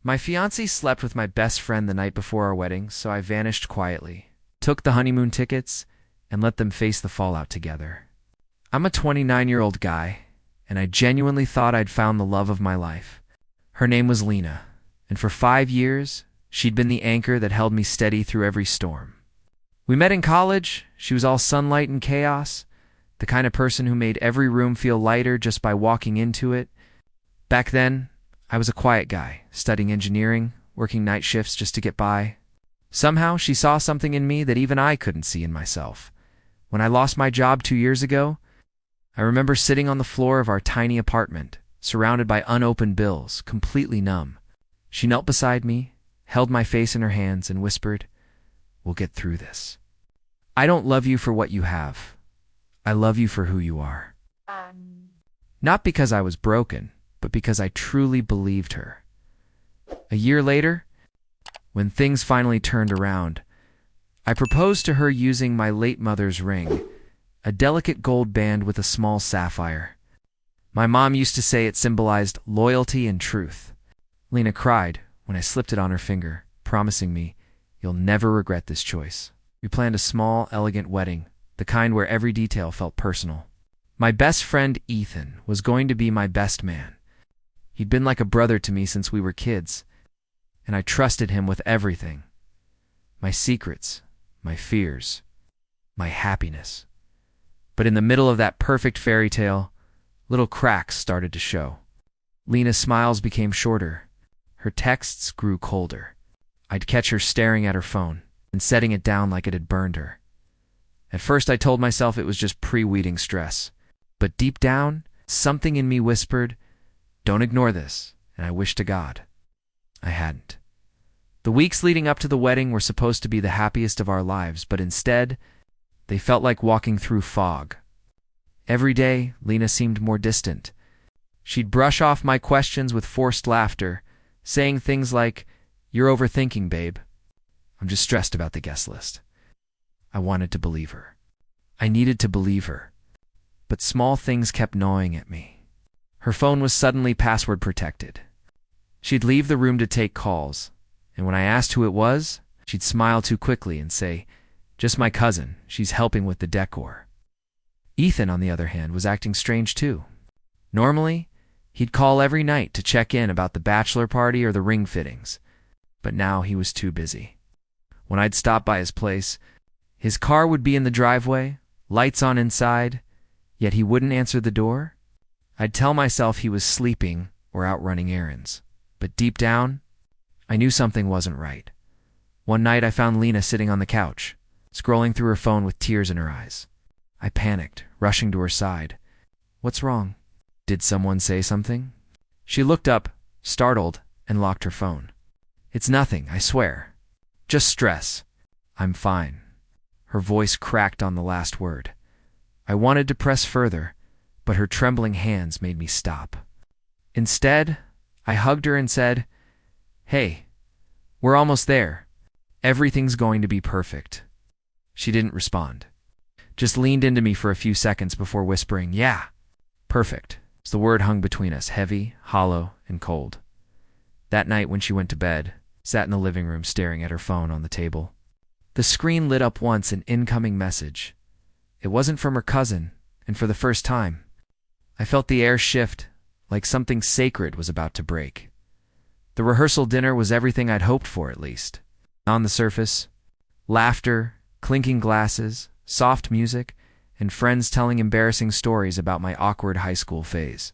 My fiancé slept with my best friend the night before our wedding, so I vanished quietly, took the honeymoon tickets, and let them face the fallout together. I'm a 29-year-old guy, and I genuinely thought I'd found the love of my life. Her name was Lena, and for 5 years, she'd been the anchor that held me steady through every storm. We met in college. She was all sunlight and chaos, the kind of person who made every room feel lighter just by walking into it. Back then, I was a quiet guy, studying engineering, working night shifts just to get by. Somehow, she saw something in me that even I couldn't see in myself. When I lost my job 2 years ago, I remember sitting on the floor of our tiny apartment, surrounded by unopened bills, completely numb. She knelt beside me, held my face in her hands, and whispered, "We'll get through this. I don't love you for what you have. I love you for who you are." Not because I was broken, but because I truly believed her. A year later, when things finally turned around, I proposed to her using my late mother's ring, a delicate gold band with a small sapphire. My mom used to say it symbolized loyalty and truth. Lena cried when I slipped it on her finger, promising me, "You'll never regret this choice." We planned a small, elegant wedding, the kind where every detail felt personal. My best friend, Ethan, was going to be my best man. He'd been like a brother to me since we were kids, and I trusted him with everything. My secrets, my fears, my happiness. But in the middle of that perfect fairy tale, little cracks started to show. Lena's smiles became shorter. Her texts grew colder. I'd catch her staring at her phone and setting it down like it had burned her. At first I told myself it was just pre-wedding stress. But deep down, something in me whispered, "Don't ignore this," and I wished to God I hadn't. The weeks leading up to the wedding were supposed to be the happiest of our lives, but instead, they felt like walking through fog. Every day, Lena seemed more distant. She'd brush off my questions with forced laughter, saying things like, "You're overthinking, babe. I'm just stressed about the guest list." I wanted to believe her. I needed to believe her. But small things kept gnawing at me. Her phone was suddenly password protected. She'd leave the room to take calls, and when I asked who it was, she'd smile too quickly and say, "Just my cousin. She's helping with the decor." Ethan, on the other hand, was acting strange too. Normally, he'd call every night to check in about the bachelor party or the ring fittings, but now he was too busy. When I'd stop by his place, his car would be in the driveway, lights on inside, yet he wouldn't answer the door. I'd tell myself he was sleeping or out running errands, but deep down, I knew something wasn't right. One night I found Lena sitting on the couch, scrolling through her phone with tears in her eyes. I panicked, rushing to her side. "What's wrong? Did someone say something?" She looked up, startled, and locked her phone. "It's nothing, I swear. Just stress. I'm fine." Her voice cracked on the last word. I wanted to press further, but her trembling hands made me stop. Instead, I hugged her and said, "Hey, we're almost there. Everything's going to be perfect." She didn't respond, just leaned into me for a few seconds before whispering, "Yeah, perfect." As the word hung between us, heavy, hollow, and cold. That night when she went to bed, sat in the living room staring at her phone on the table. The screen lit up once, an incoming message. It wasn't from her cousin, and for the first time, I felt the air shift, like something sacred was about to break. The rehearsal dinner was everything I'd hoped for, at least. On the surface, laughter, clinking glasses, soft music, and friends telling embarrassing stories about my awkward high school phase.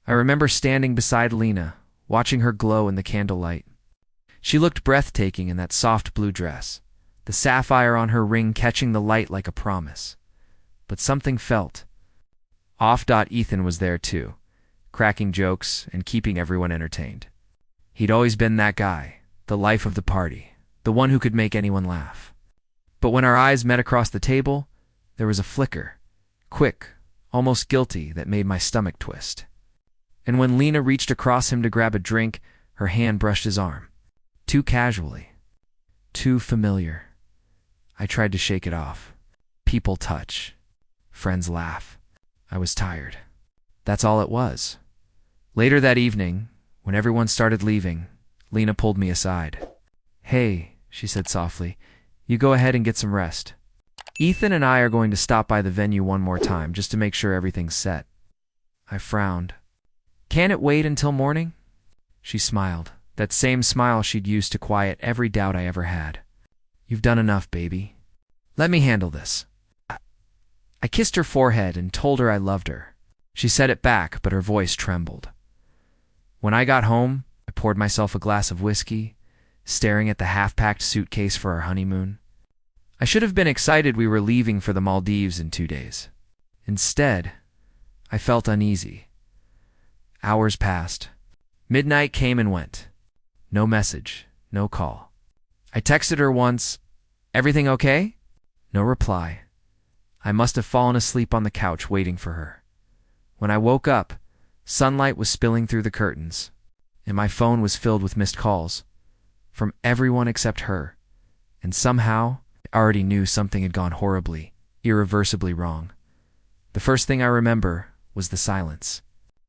I remember standing beside Lena, watching her glow in the candlelight. She looked breathtaking in that soft blue dress, the sapphire on her ring catching the light like a promise. But something felt off. Ethan was there too, cracking jokes and keeping everyone entertained. He'd always been that guy, the life of the party, the one who could make anyone laugh. But when our eyes met across the table, there was a flicker, quick, almost guilty, that made my stomach twist. And when Lena reached across him to grab a drink, her hand brushed his arm. Too casually. Too familiar. I tried to shake it off. People touch. Friends laugh. I was tired. That's all it was. Later that evening, when everyone started leaving, Lena pulled me aside. "Hey," she said softly, "you go ahead and get some rest. Ethan and I are going to stop by the venue one more time just to make sure everything's set." I frowned. "Can't it wait until morning?" She smiled, that same smile she'd used to quiet every doubt I ever had. "You've done enough, baby. Let me handle this." I kissed her forehead and told her I loved her. She said it back, but her voice trembled. When I got home, I poured myself a glass of whiskey, staring at the half-packed suitcase for our honeymoon. I should have been excited we were leaving for the Maldives in 2 days. Instead, I felt uneasy. Hours passed. Midnight came and went. No message, no call. I texted her once, "Everything okay?" No reply. I must have fallen asleep on the couch waiting for her. When I woke up, sunlight was spilling through the curtains, and my phone was filled with missed calls from everyone except her. And somehow, I already knew something had gone horribly, irreversibly wrong. The first thing I remember was the silence,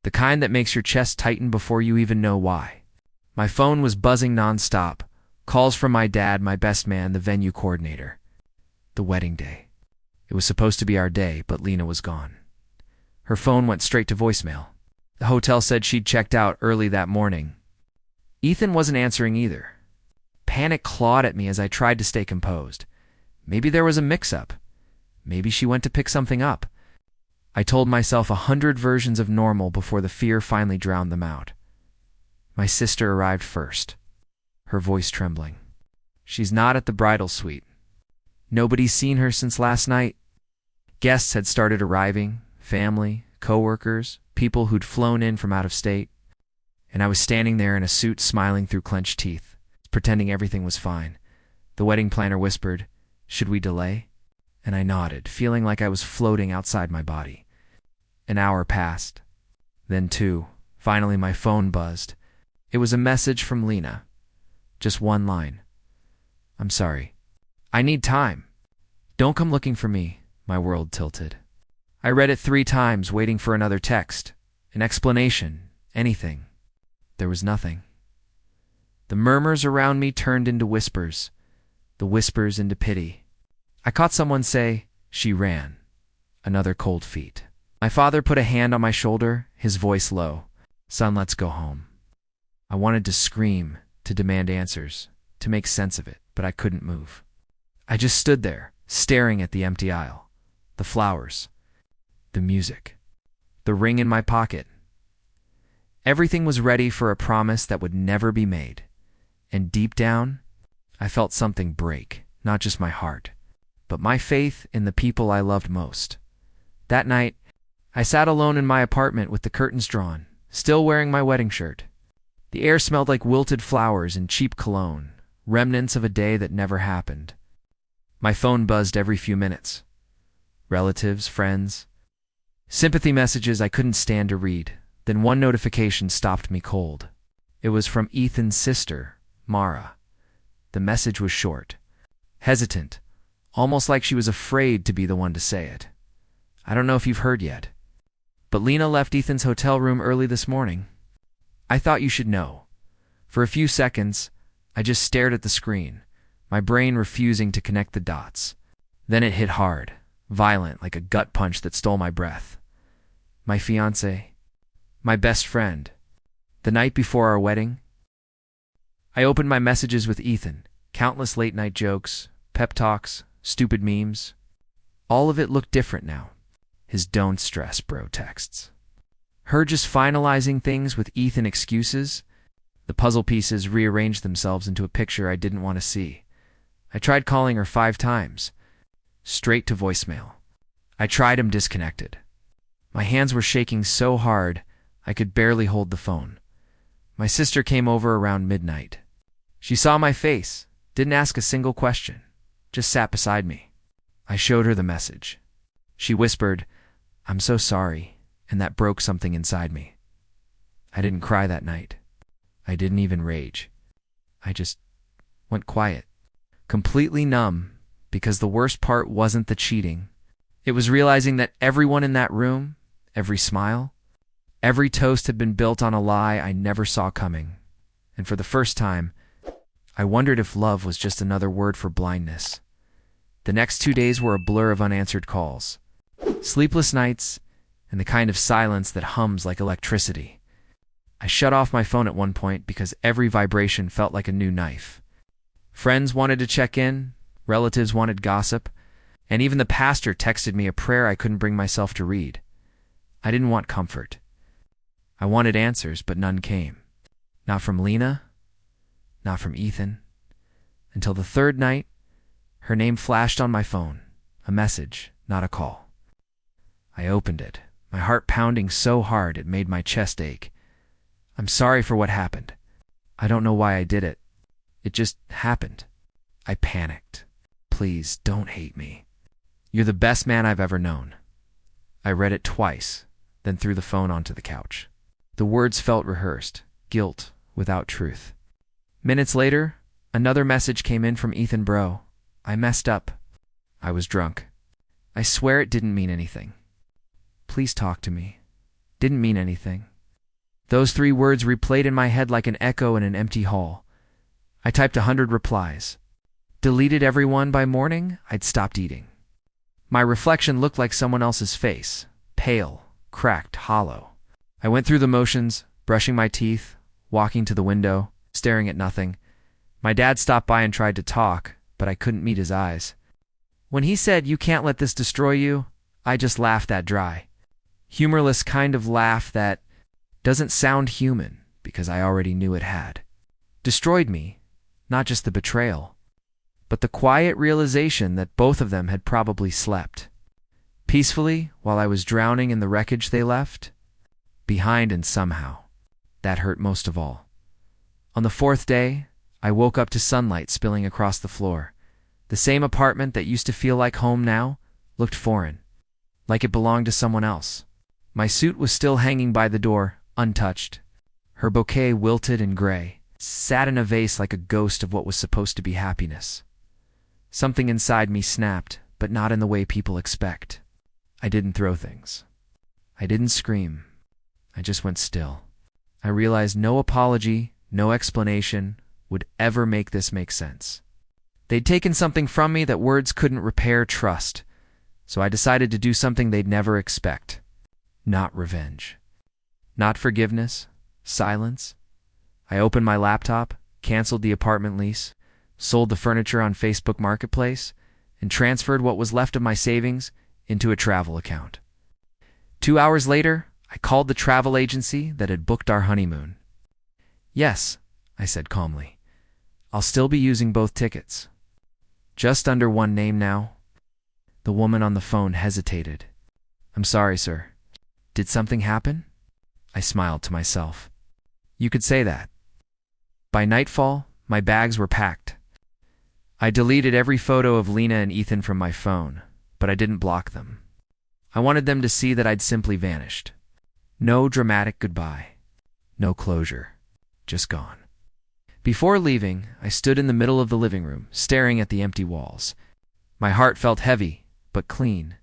the kind that makes your chest tighten before you even know why. My phone was buzzing nonstop, calls from my dad, my best man, the venue coordinator. The wedding day. It was supposed to be our day, but Lena was gone. Her phone went straight to voicemail. The hotel said she'd checked out early that morning. Ethan wasn't answering either. Panic clawed at me as I tried to stay composed. Maybe there was a mix-up. Maybe she went to pick something up. I told myself 100 versions of normal before the fear finally drowned them out. My sister arrived first, her voice trembling. "She's not at the bridal suite. Nobody's seen her since last night." Guests had started arriving, family, co-workers, people who'd flown in from out of state. And I was standing there in a suit smiling through clenched teeth, pretending everything was fine. The wedding planner whispered, "Should we delay?" And I nodded, feeling like I was floating outside my body. An hour passed. Then 2. Finally my phone buzzed. It was a message from Lena. Just one line. "I'm sorry. I need time. Don't come looking for me." My world tilted. I read it 3 times, waiting for another text, an explanation, anything. There was nothing. The murmurs around me turned into whispers, the whispers into pity. I caught someone say, "She ran." Another cold feet. My father put a hand on my shoulder, his voice low. "Son, let's go home." I wanted to scream, to demand answers, to make sense of it, but I couldn't move. I just stood there, staring at the empty aisle, the flowers, the music, the ring in my pocket. Everything was ready for a promise that would never be made. And deep down, I felt something break, not just my heart, but my faith in the people I loved most. That night, I sat alone in my apartment with the curtains drawn, still wearing my wedding shirt. The air smelled like wilted flowers and cheap cologne, remnants of a day that never happened. My phone buzzed every few minutes. Relatives, friends, sympathy messages I couldn't stand to read. Then one notification stopped me cold. It was from Ethan's sister, Mara. The message was short, hesitant, almost like she was afraid to be the one to say it. "I don't know if you've heard yet, but Lena left Ethan's hotel room early this morning. I thought you should know." For a few seconds, I just stared at the screen, my brain refusing to connect the dots. Then it hit hard, violent, like a gut punch that stole my breath. My fiancé, my best friend, the night before our wedding. I opened my messages with Ethan, countless late-night jokes, pep talks, stupid memes. All of it looked different now. His "don't stress, bro" texts. Her just finalizing things with Ethan excuses. The puzzle pieces rearranged themselves into a picture I didn't want to see. I tried calling her 5 times. Straight to voicemail. I tried him disconnected. My hands were shaking so hard, I could barely hold the phone. My sister came over around midnight. She saw my face, didn't ask a single question, just sat beside me. I showed her the message. She whispered, "I'm so sorry," and that broke something inside me. I didn't cry that night. I didn't even rage. I just went quiet, completely numb, because the worst part wasn't the cheating. It was realizing that everyone in that room, every smile, every toast had been built on a lie I never saw coming. and for the first time, I wondered if love was just another word for blindness. The next 2 days were a blur of unanswered calls, sleepless nights, and the kind of silence that hums like electricity. I shut off my phone at one point because every vibration felt like a new knife. Friends wanted to check in, relatives wanted gossip, and even the pastor texted me a prayer I couldn't bring myself to read. I didn't want comfort. I wanted answers, but none came. Not from Lena, not from Ethan. Until the third night, her name flashed on my phone, a message, not a call. I opened it, my heart pounding so hard it made my chest ache. I'm sorry for what happened. I don't know why I did it. It just happened. I panicked. Please don't hate me. You're the best man I've ever known. I read it twice, then threw the phone onto the couch. The words felt rehearsed, guilt without truth. Minutes later, another message came in from Ethan. Bro, I messed up. I was drunk. I swear it didn't mean anything. Please talk to me. Didn't mean anything. Those 3 words replayed in my head like an echo in an empty hall. I typed 100 replies. Deleted everyone by morning, I'd stopped eating. My reflection looked like someone else's face, pale, cracked, hollow. I went through the motions, brushing my teeth, walking to the window, staring at nothing. My dad stopped by and tried to talk, but I couldn't meet his eyes. When he said, "You can't let this destroy you," I just laughed that dry. Humorless kind of laugh that doesn't sound human because I already knew it had. Destroyed me, not just the betrayal, but the quiet realization that both of them had probably slept peacefully while I was drowning in the wreckage they left behind, and somehow that hurt most of all. On the 4th day, I woke up to sunlight spilling across the floor. The same apartment that used to feel like home now looked foreign, like it belonged to someone else. My suit was still hanging by the door, untouched. Her bouquet, wilted and gray, sat in a vase like a ghost of what was supposed to be happiness. Something inside me snapped, but not in the way people expect. I didn't throw things. I didn't scream. I just went still. I realized no apology, no explanation would ever make this make sense. They'd taken something from me that words couldn't repair: trust. So I decided to do something they'd never expect. Not revenge. Not forgiveness. Silence. I opened my laptop, canceled the apartment lease, sold the furniture on Facebook Marketplace, and transferred what was left of my savings into a travel account. 2 hours later, I called the travel agency that had booked our honeymoon. "Yes," I said calmly. "I'll still be using both tickets. Just under one name now." The woman on the phone hesitated. "I'm sorry, sir. Did something happen?" I smiled to myself. You could say that. By nightfall, my bags were packed. I deleted every photo of Lena and Ethan from my phone, but I didn't block them. I wanted them to see that I'd simply vanished. No dramatic goodbye. No closure. Just gone. Before leaving, I stood in the middle of the living room, staring at the empty walls. My heart felt heavy, but clean,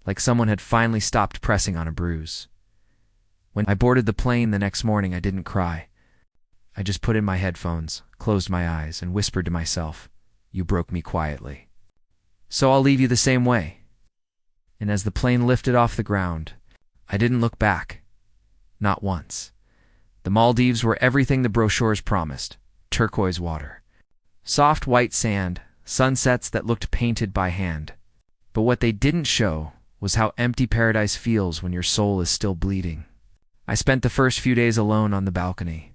like someone had finally stopped pressing on a bruise. When I boarded the plane the next morning, I didn't cry. I just put in my headphones, closed my eyes, and whispered to myself, "You broke me quietly. So I'll leave you the same way." And as the plane lifted off the ground, I didn't look back. Not once. The Maldives were everything the brochures promised: turquoise water, soft white sand, sunsets that looked painted by hand. But what they didn't show was how empty paradise feels when your soul is still bleeding. I spent the first few days alone on the balcony,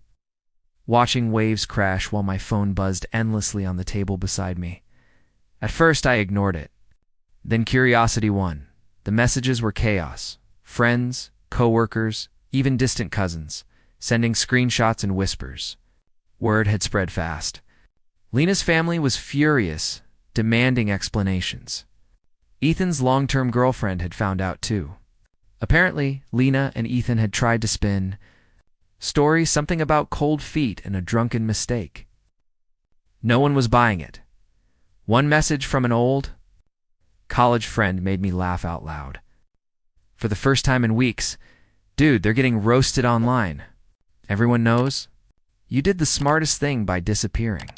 watching waves crash while my phone buzzed endlessly on the table beside me. At first, I ignored it. Then curiosity won. The messages were chaos. Friends, coworkers, even distant cousins, sending screenshots and whispers. Word had spread fast. Lena's family was furious, demanding explanations. Ethan's long-term girlfriend had found out too. Apparently, Lena and Ethan had tried to spin stories, something about cold feet and a drunken mistake. No one was buying it. One message from an old college friend made me laugh out loud. For the first time in weeks, "Dude, they're getting roasted online. Everyone knows? You did the smartest thing by disappearing."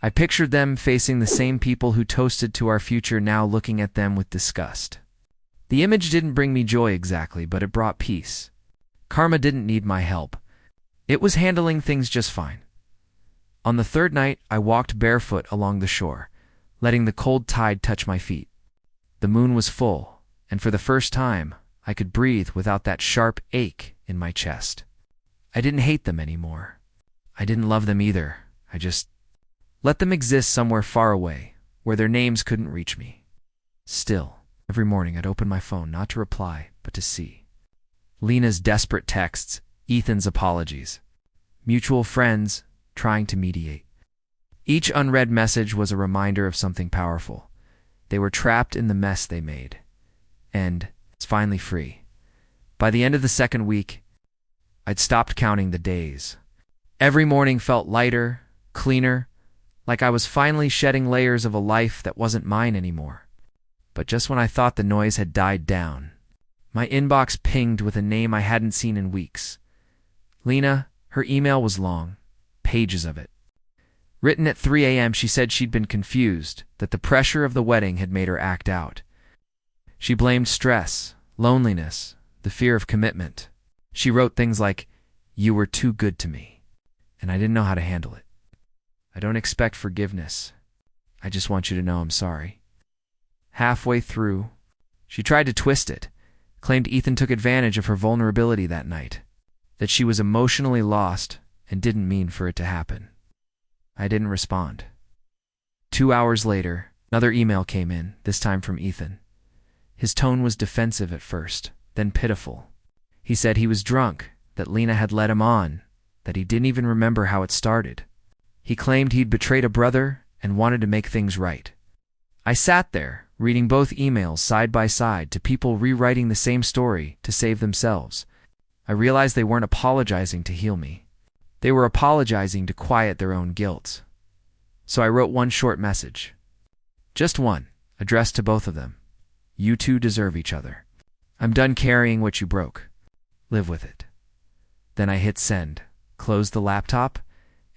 I pictured them facing the same people who toasted to our future, now looking at them with disgust. The image didn't bring me joy exactly, but it brought peace. Karma didn't need my help. It was handling things just fine. On the third night, I walked barefoot along the shore, letting the cold tide touch my feet. The moon was full, and for the first time, I could breathe without that sharp ache in my chest. I didn't hate them anymore. I didn't love them either. I just let them exist somewhere far away, where their names couldn't reach me. Still, every morning I'd open my phone not to reply, but to see Lena's desperate texts, Ethan's apologies, mutual friends trying to mediate. Each unread message was a reminder of something powerful. They were trapped in the mess they made, and it's finally free. By the end of the second week, I'd stopped counting the days. Every morning felt lighter, cleaner, like I was finally shedding layers of a life that wasn't mine anymore. But just when I thought the noise had died down, my inbox pinged with a name I hadn't seen in weeks. Lena. Her email was long, pages of it. Written at 3 a.m., she said she'd been confused, that the pressure of the wedding had made her act out. She blamed stress, loneliness, the fear of commitment. She wrote things like, "You were too good to me," and I didn't know how to handle it. "I don't expect forgiveness. I just want you to know I'm sorry." Halfway through, she tried to twist it, claimed Ethan took advantage of her vulnerability that night, that she was emotionally lost and didn't mean for it to happen. I didn't respond. 2 hours later, another email came in, this time from Ethan. His tone was defensive at first, then pitiful. He said he was drunk, that Lena had led him on, that he didn't even remember how it started. He claimed he'd betrayed a brother and wanted to make things right. I sat there, reading both emails side by side to people rewriting the same story to save themselves. I realized they weren't apologizing to heal me. They were apologizing to quiet their own guilt. So I wrote one short message. Just one, addressed to both of them. You two deserve each other. I'm done carrying what you broke. Live with it. Then I hit send, closed the laptop,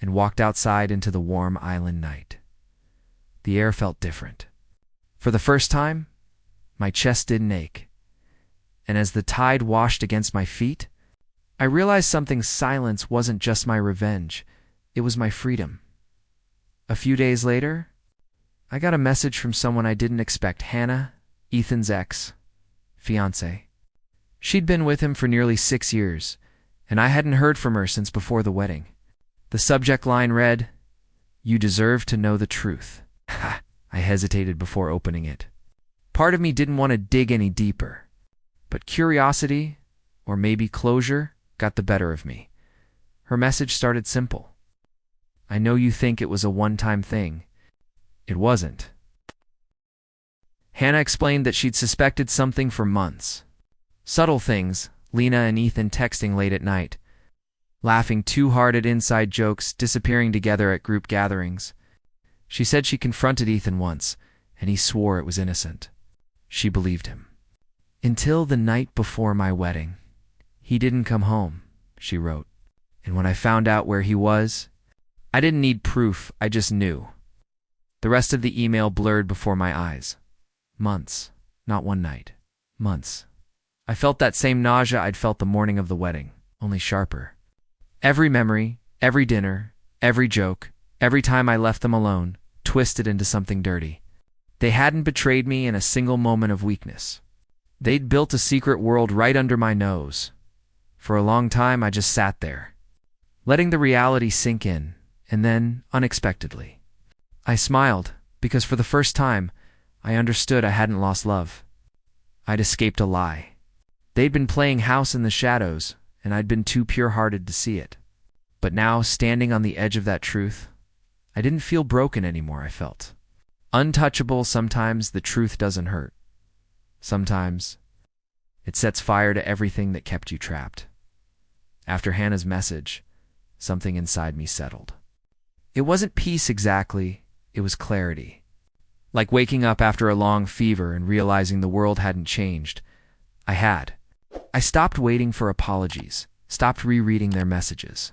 and walked outside into the warm island night. The air felt different. For the first time, my chest didn't ache. And as the tide washed against my feet, I realized something. Silence wasn't just my revenge, it was my freedom. A few days later, I got a message from someone I didn't expect. Hannah, Ethan's ex, fiancée. She'd been with him for nearly 6 years, and I hadn't heard from her since before the wedding. The subject line read, "You deserve to know the truth." Ha! I hesitated before opening it. Part of me didn't want to dig any deeper, but curiosity, or maybe closure, got the better of me. Her message started simple. "I know you think it was a one-time thing. It wasn't." Hannah explained that she'd suspected something for months. Subtle things, Lena and Ethan texting late at night, laughing too hard at inside jokes, disappearing together at group gatherings. She said she confronted Ethan once, and he swore it was innocent. She believed him. "Until the night before my wedding. He didn't come home," she wrote. "And when I found out where he was, I didn't need proof, I just knew." The rest of the email blurred before my eyes. Months, not one night. Months. I felt that same nausea I'd felt the morning of the wedding, only sharper. Every memory, every dinner, every joke, every time I left them alone, twisted into something dirty. They hadn't betrayed me in a single moment of weakness. They'd built a secret world right under my nose. For a long time, I just sat there, letting the reality sink in, and then, unexpectedly, I smiled, because for the first time, I understood I hadn't lost love. I'd escaped a lie. They'd been playing house in the shadows, and I'd been too pure-hearted to see it. But now, standing on the edge of that truth, I didn't feel broken anymore. I felt untouchable. Sometimes the truth doesn't hurt. Sometimes it sets fire to everything that kept you trapped. After Hannah's message, something inside me settled. It wasn't peace exactly, it was clarity. Like waking up after a long fever and realizing the world hadn't changed. I had. I stopped waiting for apologies, stopped rereading their messages.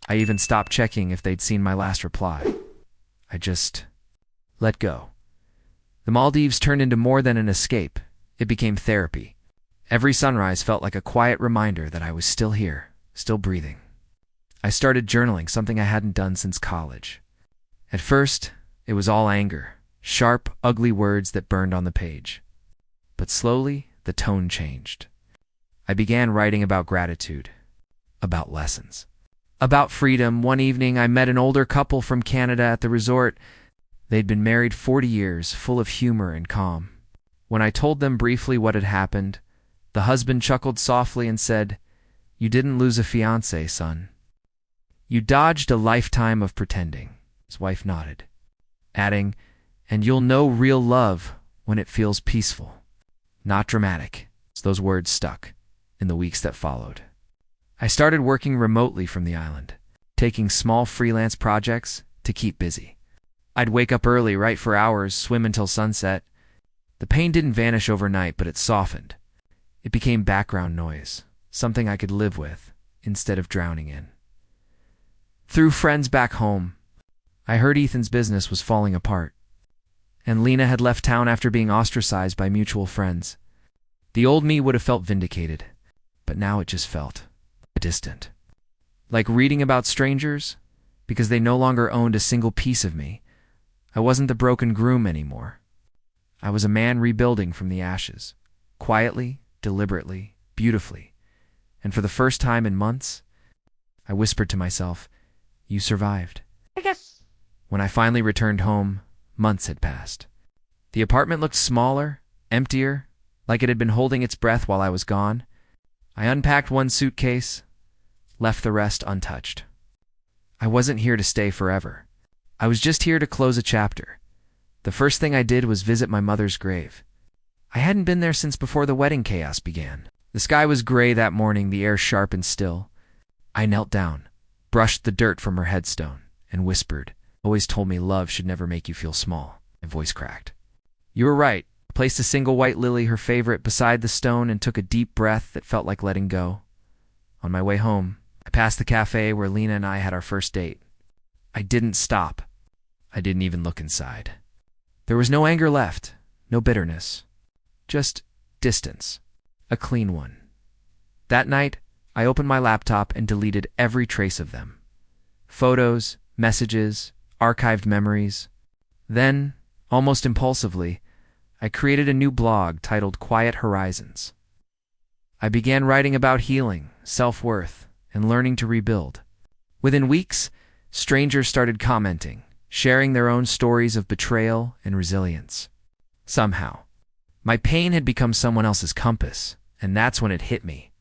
I even stopped checking if they'd seen my last reply. I just let go. The Maldives turned into more than an escape. It became therapy. Every sunrise felt like a quiet reminder that I was still here, still breathing. I started journaling, something I hadn't done since college. At first, it was all anger, sharp, ugly words that burned on the page. But slowly, the tone changed. I began writing about gratitude, about lessons, about freedom. One evening, I met an older couple from Canada at the resort. They'd been married 40 years, full of humor and calm. When I told them briefly what had happened, the husband chuckled softly and said, "You didn't lose a fiancé, son. You dodged a lifetime of pretending." His wife nodded, adding, "And you'll know real love when it feels peaceful, not dramatic." Those words stuck in the weeks that followed. I started working remotely from the island, taking small freelance projects to keep busy. I'd wake up early, write for hours, swim until sunset. The pain didn't vanish overnight, but it softened. It became background noise, something I could live with instead of drowning in. Through friends back home, I heard Ethan's business was falling apart, and Lena had left town after being ostracized by mutual friends. The old me would have felt vindicated, but now it just felt distant. Like reading about strangers, because they no longer owned a single piece of me. I wasn't the broken groom anymore. I was a man rebuilding from the ashes, quietly, deliberately, beautifully. And for the first time in months, I whispered to myself, "You survived." I guess. When I finally returned home, months had passed. The apartment looked smaller, emptier, like it had been holding its breath while I was gone. I unpacked one suitcase, left the rest untouched. I wasn't here to stay forever. I was just here to close a chapter. The first thing I did was visit my mother's grave. I hadn't been there since before the wedding chaos began. The sky was gray that morning, the air sharp and still. I knelt down, brushed the dirt from her headstone, and whispered, "Always told me love should never make you feel small." My voice cracked. "You were right." I placed a single white lily, her favorite, beside the stone and took a deep breath that felt like letting go. On my way home, I passed the cafe where Lena and I had our first date. I didn't stop. I didn't even look inside. There was no anger left, no bitterness, just distance, a clean one. That night, I opened my laptop and deleted every trace of them. Photos, messages, archived memories. Then, almost impulsively, I created a new blog titled Quiet Horizons. I began writing about healing, self-worth, and learning to rebuild. Within weeks, strangers started commenting, sharing their own stories of betrayal and resilience. Somehow, my pain had become someone else's compass, and that's when it hit me.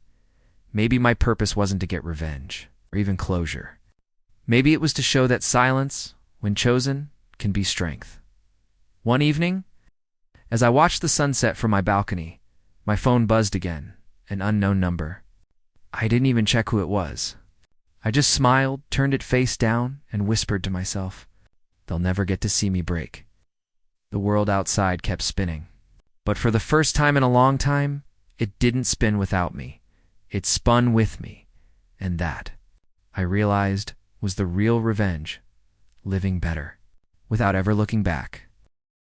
Maybe my purpose wasn't to get revenge, or even closure. Maybe it was to show that silence, when chosen, can be strength. One evening, as I watched the sunset from my balcony, my phone buzzed again, an unknown number. I didn't even check who it was. I just smiled, turned it face down, and whispered to myself, "They'll never get to see me break." The world outside kept spinning. But for the first time in a long time, it didn't spin without me. It spun with me. And that, I realized, was the real revenge, living better, without ever looking back.